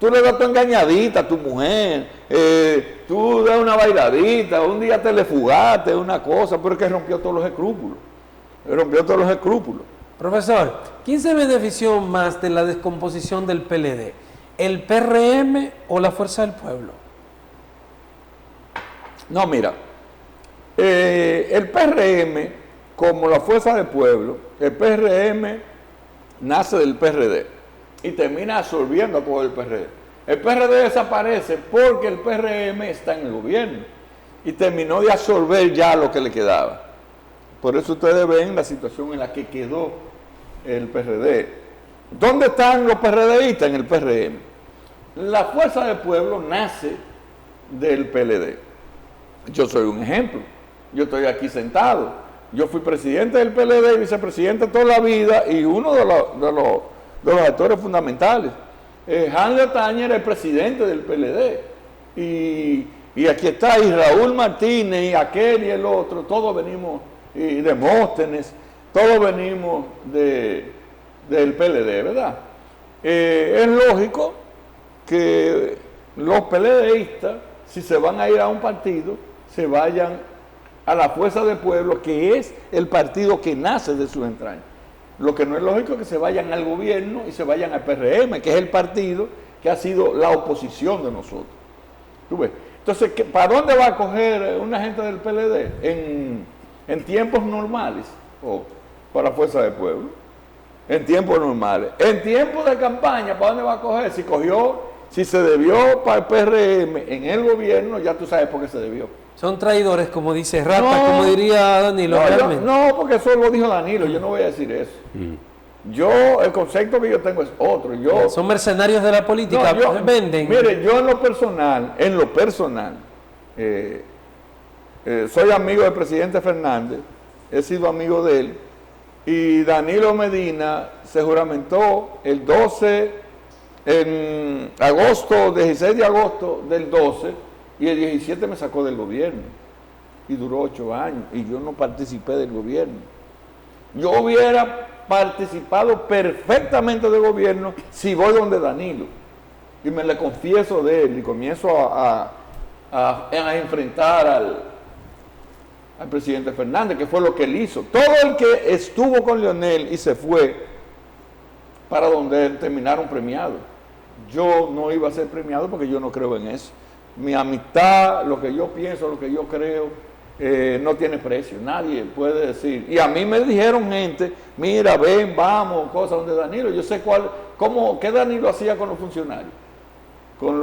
Tú le das tu engañadita a tu mujer, tú das una bailadita, un día te le fugaste, una cosa, pero es que rompió todos los escrúpulos. Profesor, ¿quién se benefició más de la descomposición del PLD? ¿El PRM o la Fuerza del Pueblo? No, mira, el PRM, como la Fuerza del Pueblo, el PRM nace del PRD y termina absorbiendo a todo el PRD. El PRD desaparece porque el PRM está en el gobierno y terminó de absorber ya lo que le quedaba. Por eso ustedes ven la situación en la que quedó el PRD. ¿Dónde están los PRDistas? En el PRM. La Fuerza del Pueblo nace del PLD. Yo soy un ejemplo. Yo estoy aquí sentado. Yo fui presidente del PLD y vicepresidente toda la vida y uno de los actores fundamentales. Hans Letaña era el presidente del PLD. Y aquí está, y Raúl Martínez, y aquel y el otro, todos venimos, y Demóstenes, todos venimos del PLD, ¿verdad? Es lógico que los PLDistas, si se van a ir a un partido, se vayan a la Fuerza del Pueblo, que es el partido que nace de sus entrañas. Lo que no es lógico es que se vayan al gobierno y se vayan al PRM, que es el partido que ha sido la oposición de nosotros. ¿Tú ves? Entonces, ¿para dónde va a coger una gente del PLD? ¿En tiempos normales o para la Fuerza del Pueblo? En tiempos normales. En tiempos de campaña, ¿para dónde va a coger? Si se debió para el PRM en el gobierno, ya tú sabes por qué se debió. Son traidores, como dice Rata, como diría Danilo. No, porque eso lo dijo Danilo, yo no voy a decir eso. El concepto que yo tengo es otro. Son mercenarios de la política, venden. Mire, yo en lo personal, soy amigo del presidente Fernández, he sido amigo de él, y Danilo Medina se juramentó el 12, en agosto, 16 de agosto del 12, y el 17 me sacó del gobierno, y duró 8 años, y yo no participé del gobierno. Yo hubiera participado perfectamente del gobierno si voy donde Danilo, y me le confieso de él, y comienzo a enfrentar al presidente Fernández, que fue lo que él hizo. Todo el que estuvo con Leonel y se fue para donde él terminaron premiados. Yo no iba a ser premiado porque yo no creo en eso. Mi amistad, lo que yo pienso, lo que yo creo, no tiene precio. Nadie puede decir. Y a mí me dijeron gente, mira, ven, vamos, cosas donde Danilo. Yo sé qué Danilo hacía con los funcionarios. Con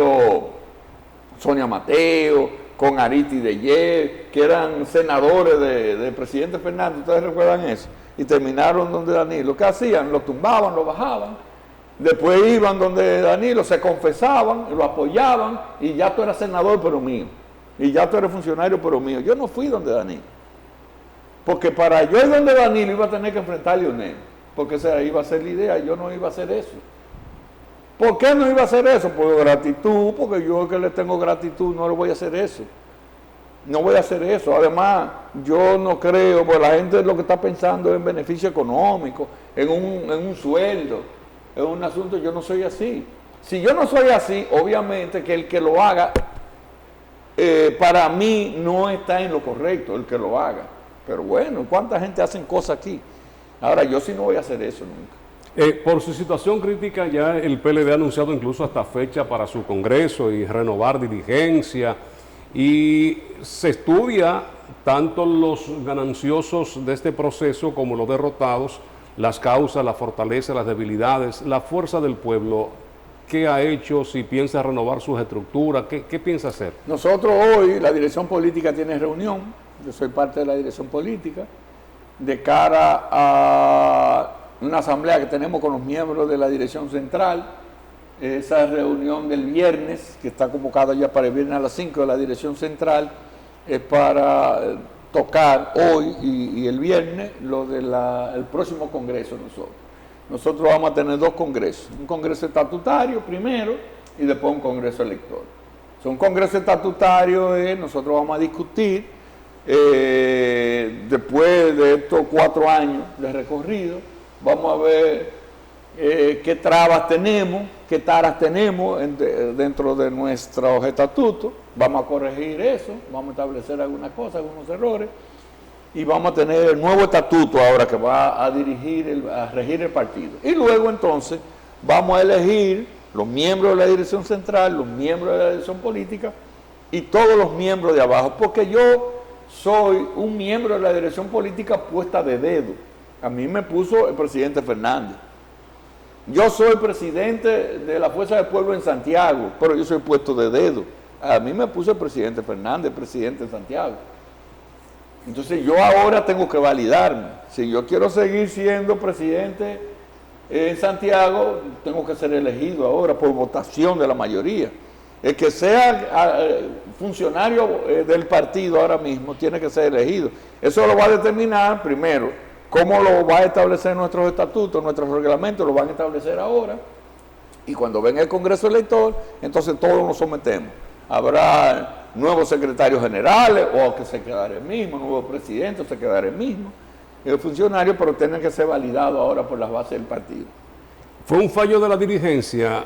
Sonia Mateo, con Aristide Ye, que eran senadores del presidente Fernández, ¿ustedes recuerdan eso? Y terminaron donde Danilo. ¿Qué hacían? Lo tumbaban, lo bajaban, después iban donde Danilo, se confesaban, lo apoyaban, y ya tú eras senador pero mío, y ya tú eres funcionario pero mío. Yo no fui donde Danilo, porque para yo ir donde Danilo iba a tener que enfrentar a Leonel, porque esa iba a ser la idea, yo no iba a hacer eso. ¿Por qué no iba a hacer eso? Por gratitud, porque yo que le tengo gratitud no le voy a hacer eso. No voy a hacer eso. Además, yo no creo, porque la gente lo que está pensando es en beneficio económico, en un sueldo, en un asunto. Yo no soy así. Si yo no soy así, obviamente que el que lo haga, para mí no está en lo correcto, el que lo haga. Pero bueno, ¿cuánta gente hacen cosas aquí? Ahora, yo sí no voy a hacer eso nunca. Por su situación crítica, ya el PLD ha anunciado incluso hasta fecha para su congreso y renovar dirigencia, y se estudia tanto los gananciosos de este proceso como los derrotados, las causas, la fortaleza, las debilidades, la fuerza del pueblo. ¿Qué ha hecho? Si piensa renovar sus estructuras, ¿qué piensa hacer? Nosotros hoy, la dirección política tiene reunión, yo soy parte de la dirección política, de cara a una asamblea que tenemos con los miembros de la dirección central. Esa reunión del viernes, que está convocada ya para el viernes a las 5 de la dirección central, es para tocar hoy y el viernes lo del próximo congreso nosotros. Nosotros vamos a tener 2 congresos, un congreso estatutario primero y después un congreso electoral. Un congreso estatutario nosotros vamos a discutir después de estos 4 años de recorrido. Vamos a ver qué trabas tenemos, qué taras tenemos dentro de nuestros estatutos. Vamos a corregir eso, vamos a establecer algunas cosas, algunos errores, y vamos a tener el nuevo estatuto ahora que va a regir el partido. Y luego entonces vamos a elegir los miembros de la dirección central, los miembros de la dirección política y todos los miembros de abajo, porque yo soy un miembro de la dirección política puesta de dedo. A mí me puso el presidente Fernández. Yo soy presidente de la Fuerza del Pueblo en Santiago, pero yo soy puesto de dedo. A mí me puso el presidente Fernández, presidente de Santiago. Entonces yo ahora tengo que validarme. Si yo quiero seguir siendo presidente en Santiago, tengo que ser elegido ahora por votación de la mayoría. El que sea funcionario del partido ahora mismo tiene que ser elegido. Eso lo va a determinar primero cómo lo va a establecer nuestros estatutos, nuestros reglamentos, lo van a establecer ahora. Y cuando venga el Congreso elector, entonces todos nos sometemos. Habrá nuevos secretarios generales, o que se quedará el mismo, nuevo presidente, o se quedará el mismo. El funcionario, pero tienen que ser validados ahora por las bases del partido. Fue un fallo de la dirigencia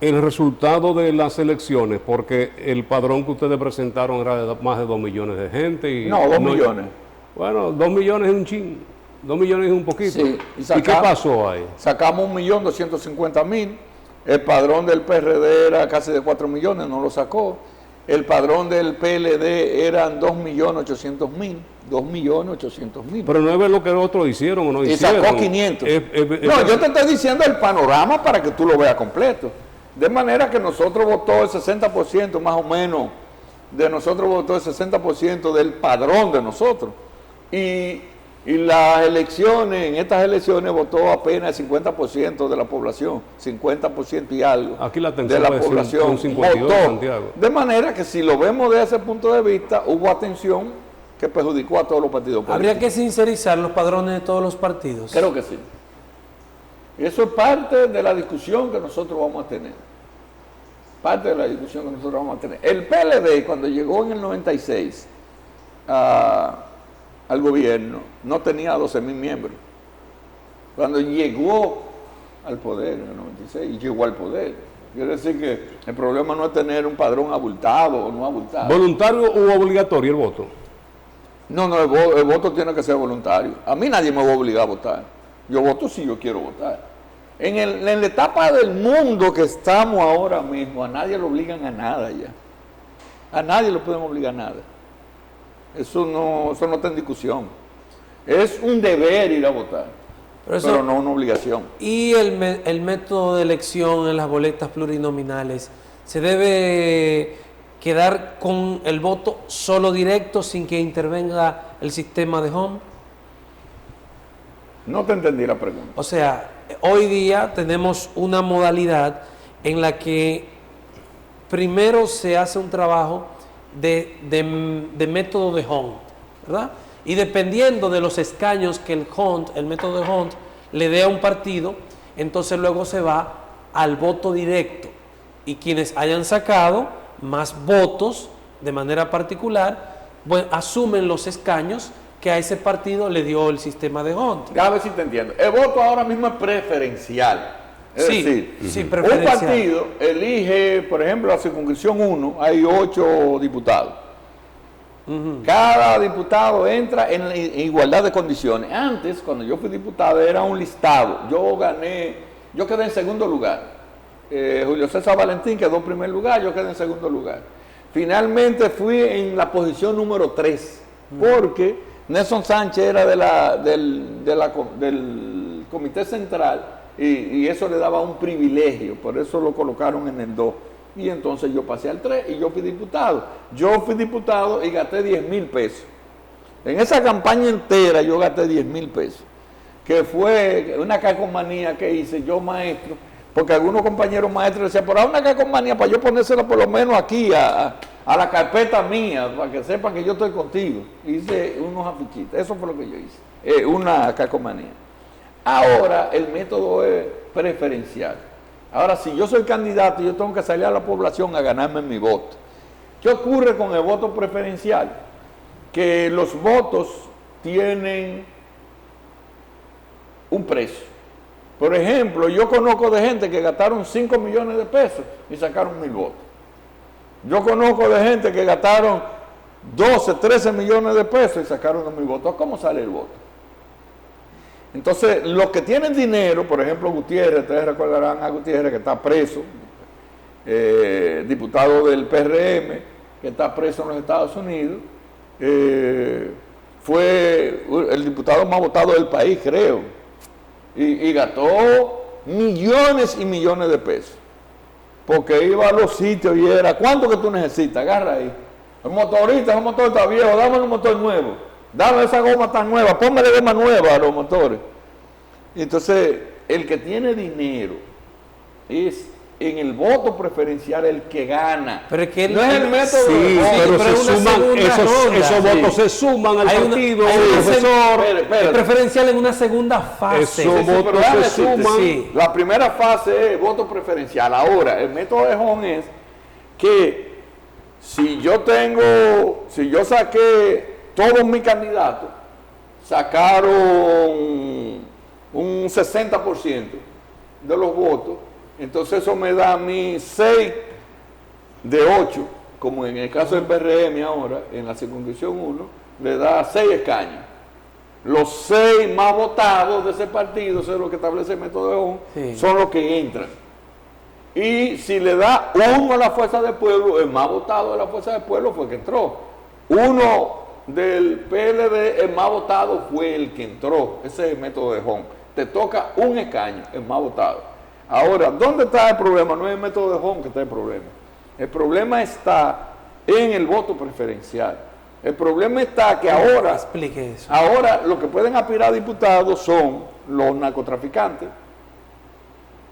el resultado de las elecciones, porque el padrón que ustedes presentaron era de más de 2 millones de gente. Y no, 2 millones. Bueno, 2 millones es un chin, 2 millones es un poquito. Sí, ¿Y qué pasó ahí? Sacamos 1.250.000. El padrón del PRD era casi de 4 millones, no lo sacó. El padrón del PLD eran 2.800.000. 2.800.000. Pero no es lo que otros hicieron o no hicieron. Y sacó 500. No, yo te estoy diciendo el panorama para que tú lo veas completo. De manera que nosotros votó el 60%, más o menos, de nosotros votó el 60% del padrón de nosotros. Y las elecciones, en estas elecciones votó apenas el 50% de la población, 50% y algo. Aquí la de la población un 52 votó. Santiago. De manera que si lo vemos desde ese punto de vista, hubo atención que perjudicó a todos los partidos políticos. ¿Habría que sincerizar los padrones de todos los partidos? Creo que sí. Y eso es parte de la discusión que nosotros vamos a tener. Parte de la discusión que nosotros vamos a tener. El PLD, cuando llegó en el 96 al gobierno, no tenía 12.000 miembros. Cuando llegó al poder en el 96, y llegó al poder. Quiere decir que el problema no es tener un padrón abultado o no abultado. ¿Voluntario u obligatorio el voto? No, el voto tiene que ser voluntario. A mí nadie me va a obligar a votar. Yo voto si yo quiero votar. En la etapa del mundo que estamos ahora mismo, a nadie lo obligan a nada ya. A nadie lo pueden obligar a nada. Eso no está en discusión. Es un deber ir a votar, pero no una obligación. ¿Y el método de elección en las boletas plurinominales se debe quedar con el voto solo directo sin que intervenga el sistema de home? No te entendí la pregunta. O sea, hoy día tenemos una modalidad en la que primero se hace un trabajo de método de Hunt, ¿verdad? Y dependiendo de los escaños que el método de Hunt le dé a un partido, entonces luego se va al voto directo. Y quienes hayan sacado más votos de manera particular, bueno, asumen los escaños que a ese partido le dio el sistema de Hunt. A ver si te entiendo. El voto ahora mismo es preferencial. Es decir, preferencial. Un partido elige, por ejemplo, la circunscripción 1, hay 8 diputados. Cada diputado entra en igualdad de condiciones. Antes, cuando yo fui diputado, era un listado. Yo quedé en segundo lugar. Julio César Valentín quedó en primer lugar, yo quedé en segundo lugar. Finalmente fui en la posición número 3, porque Nelson Sánchez era del Comité Central y eso le daba un privilegio, por eso lo colocaron en el 2. Y entonces yo pasé al 3 y yo fui diputado. Yo fui diputado y gasté 10.000 pesos. En esa campaña entera yo gasté 10.000 pesos, que fue una calcomanía que hice yo, maestro, porque algunos compañeros maestros decían, pero hay una calcomanía para yo ponérsela por lo menos aquí a la carpeta mía, para que sepan que yo estoy contigo. Hice unos afichitas, eso fue lo que yo hice, una calcomanía. Ahora el método es preferencial. Ahora, si yo soy candidato, yo tengo que salir a la población a ganarme mi voto. ¿Qué ocurre con el voto preferencial? Que los votos tienen un precio. Por ejemplo, yo conozco de gente que gastaron 5 millones de pesos y sacaron 1.000 votos. Yo conozco de gente que gastaron 12, 13 millones de pesos y sacaron 2.000 votos. ¿Cómo sale el voto? Entonces, los que tienen dinero, por ejemplo, Gutiérrez, ustedes recordarán a Gutiérrez que está preso, diputado del PRM, que está preso en los Estados Unidos, fue el diputado más votado del país, creo, y gastó millones y millones de pesos, porque iba a los sitios y era, ¿cuánto que tú necesitas? Agarra ahí. El motor está viejo, dame un motor nuevo, dame esa goma tan nueva, póngale goma nueva a los motores. Y entonces, el que tiene dinero es en el voto preferencial el que gana. Pero es que no es el método. Sí, pero se suman, esos votos se suman al partido, al profesor. Es preferencial en una segunda fase. Esos votos se suman. Sí. La primera fase es voto preferencial. Ahora, el método de Hon es que si yo saqué todos mis candidatos, sacaron un 60% de los votos, entonces eso me da a mí 6 de 8, como en el caso del PRM ahora, en la circunscripción 1, le da 6 escaños. Los 6 más votados de ese partido, eso es lo que establece el método de Hon, Sí. son los que entran. Y si le da 1 a la Fuerza del Pueblo, el más votado de la Fuerza del Pueblo fue el que entró. 1 del PLD, el más votado fue el que entró. Ese es el método de Hon. Te toca un escaño, el más votado. Ahora, ¿dónde está el problema? No es el método de Hon que está el problema. El problema está en el voto preferencial. El problema está que ahora, Explique eso. ahora lo que pueden aspirar a diputados son los narcotraficantes,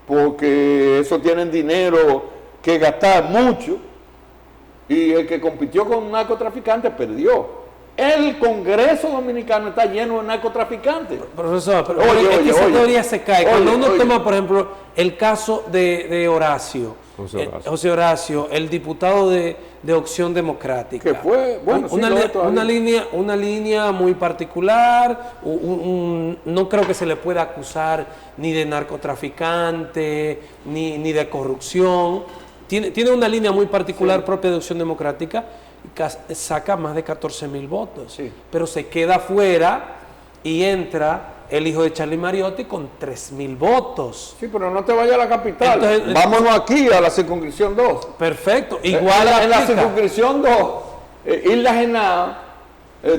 porque esos tienen dinero que gastar mucho, y el que compitió con un narcotraficante perdió. El Congreso Dominicano está lleno de narcotraficantes. Profesor, pero Oye, es que esa oye. teoría se cae. Oye, Cuando uno oye. toma, por ejemplo, el caso de Horacio, José Horacio, el diputado de Opción Democrática. Que fue, bueno, sí, una línea muy particular, no creo que se le pueda acusar ni de narcotraficante, ni de corrupción. Tiene una línea muy particular propia de Opción Democrática, y saca más de 14,000 votos, Sí. pero se queda fuera y entra el hijo de Charlie Mariotti con 3,000 votos. Sí, pero no te vayas a la capital. Entonces, vámonos aquí a la circunscripción 2. Perfecto, igual en la aplica. circunscripción 2, Isla Genao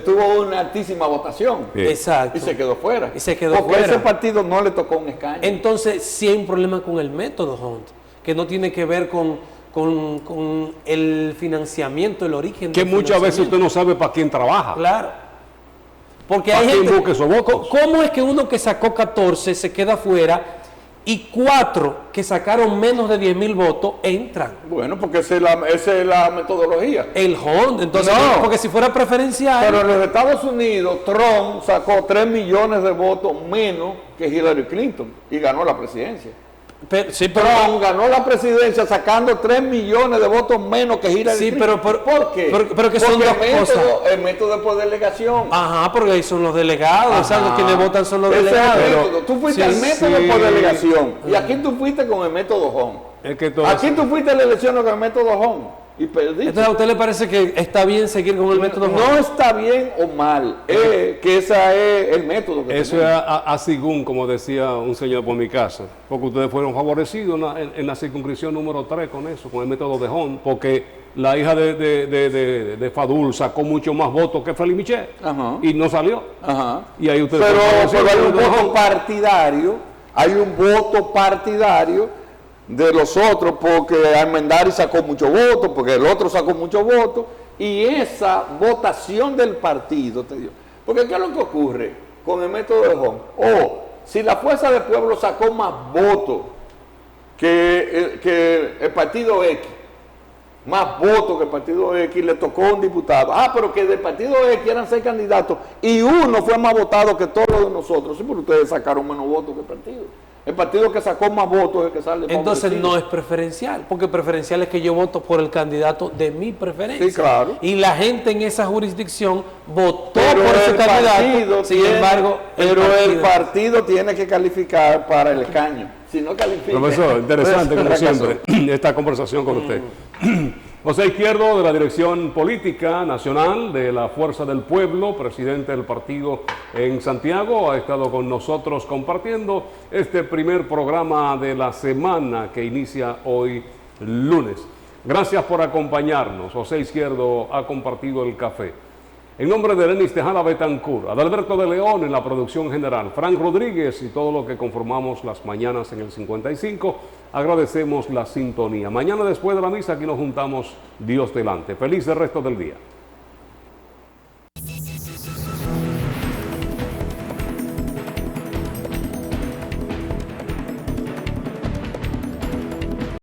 tuvo una altísima votación. Sí. Exacto. Y se quedó fuera. Y se quedó porque fuera. ese partido no le tocó un escaño. Entonces, sí hay un problema con el método Hunt, que no tiene que ver con el financiamiento, el origen Que del muchas veces financiamiento. usted no sabe para quién trabaja. Claro. Porque ¿Para hay quién gente. busca esos votos? ¿Cómo es que uno que sacó 14 se queda fuera y 4 que sacaron menos de 10,000 votos entran? Bueno, porque esa es la metodología. El Hunt, entonces, No. porque si fuera preferencial. Pero en los Estados Unidos, Trump sacó 3 millones de votos menos que Hillary Clinton y ganó la presidencia. Sí, pero, Trump ganó la presidencia sacando 3 millones de votos menos que Hillary Sí, Clinton. pero ¿Por qué? pero que son porque dos cosas. el método es por delegación. Ajá, porque ahí son los delegados, Ajá. ¿sabes? Quienes votan son los Ese es el delegados. método. Tú fuiste Sí, al método sí. por delegación. Y aquí tú fuiste con el método Hon. Es que todo Aquí tú fuiste a la elección con el método Hon. Y perdiste. Entonces, ¿a usted le parece que está bien seguir con el método No Hunt? está bien o mal. Es que ese es el método que Eso es a según, como decía un señor por mi casa, porque ustedes fueron favorecidos en la circunscripción número 3 con eso, con el método de Hon, porque la hija de Fadul sacó mucho más votos que Félix Michel Ajá. y no salió. Ajá. Y ahí ustedes Pero fueron favorecidos hay un con el método voto Hon. partidario, hay un voto partidario de los otros, porque Armendari sacó muchos votos, porque el otro sacó muchos votos, y esa votación del partido te dio. Porque ¿qué es lo que ocurre con el método de Hon? Si la Fuerza del Pueblo sacó más votos que el partido X, más votos que el partido X, le tocó un diputado. Pero que del partido X eran 6 candidatos y uno fue más votado que todos los de nosotros. Sí, pero ustedes sacaron menos votos que el partido. El partido que sacó más votos es el que sale. Entonces favorecido. no es preferencial, porque preferencial es que yo voto por el candidato de mi preferencia. Sí, claro. Y la gente en esa jurisdicción votó Pero por ese el candidato. partido Sin tiene- embargo, el partido tiene que calificar para el escaño. Si no califica. Profesor, interesante como fracasó. siempre esta conversación con usted. José Izquierdo, de la Dirección Política Nacional de la Fuerza del Pueblo, presidente del partido en Santiago, ha estado con nosotros compartiendo este primer programa de la semana que inicia hoy lunes. Gracias por acompañarnos. José Izquierdo ha compartido el café. En nombre de Lenis Tejada Betancourt, Adalberto de León en la producción general, Frank Rodríguez y todo lo que conformamos las mañanas en el 55, agradecemos la sintonía. Mañana después de la misa aquí nos juntamos, Dios delante. Feliz el resto del día.